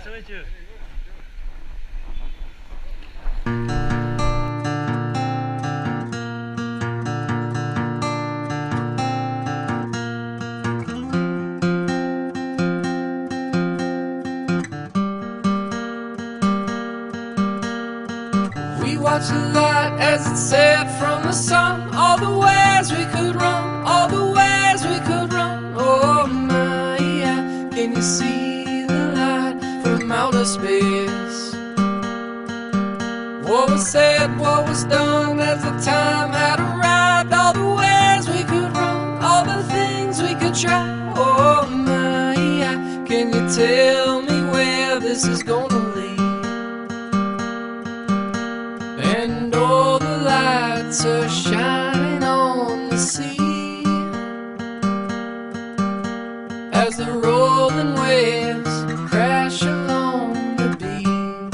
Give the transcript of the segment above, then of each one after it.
to meet you. We watched the light as it set from the sun. All the ways we could run, all the ways we could run. Oh my, yeah. Can you see the light from outer space? What was said, what was done as the time had arrived. All the ways we could run, all the things we could try. Oh my, yeah. Can you tell me where this is gonna lead? And all the lights are shining on the sea as the rolling waves crash along the beach.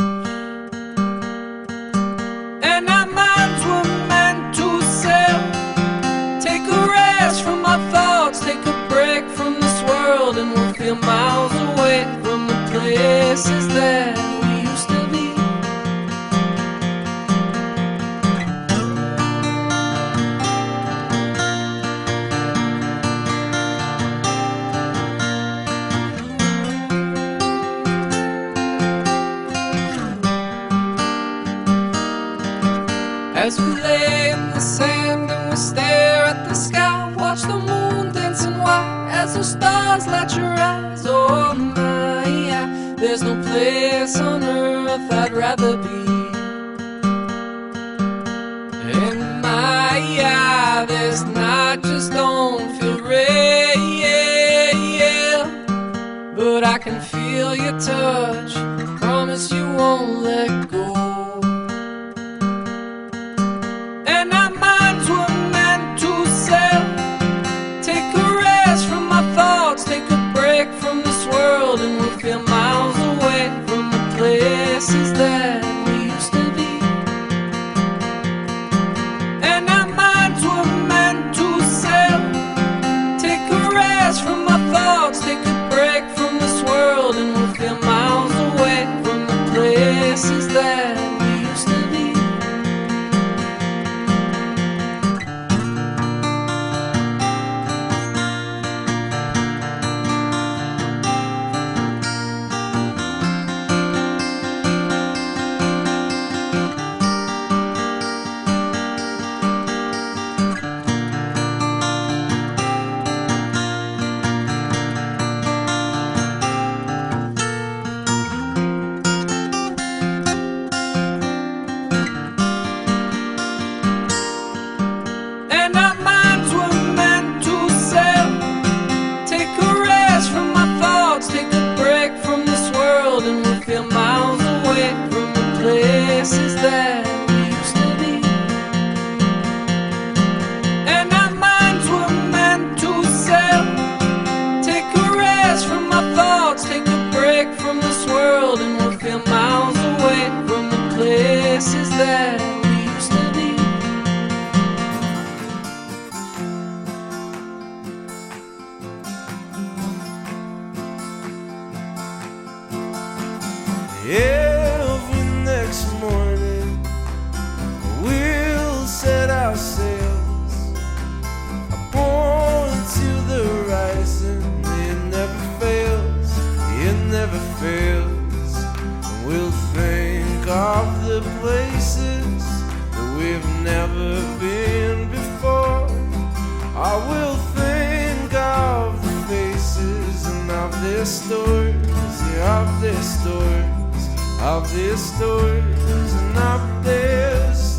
And our minds were meant to sail, take a rest from our thoughts, take a break from this world, and we'll feel miles away from the places that we used to be. As we lay in the sand and we stare at the sky, watch the moon dancing white as the stars light your eyes. Oh my, yeah, there's no place on earth I'd rather be. And my, yeah, this night just don't feel real, but I can feel your touch, promise you won't let go. From this world, and we'll feel miles away from the places that we used to be. And our minds were meant to sail, take a rest from our thoughts, take a break from this world, and we'll feel miles away from the places that we used to be. Places that we used to be. And our minds were meant to sail, take a rest from our thoughts, take a break from this world, and we'll feel miles away from the places that we used to be. Every next morning we'll set our sails born to the rising. It never fails, it never fails. And we'll think of the places that we've never been before. I will think of the faces and of their stories, yeah, of their stories, of their stories and of their stories.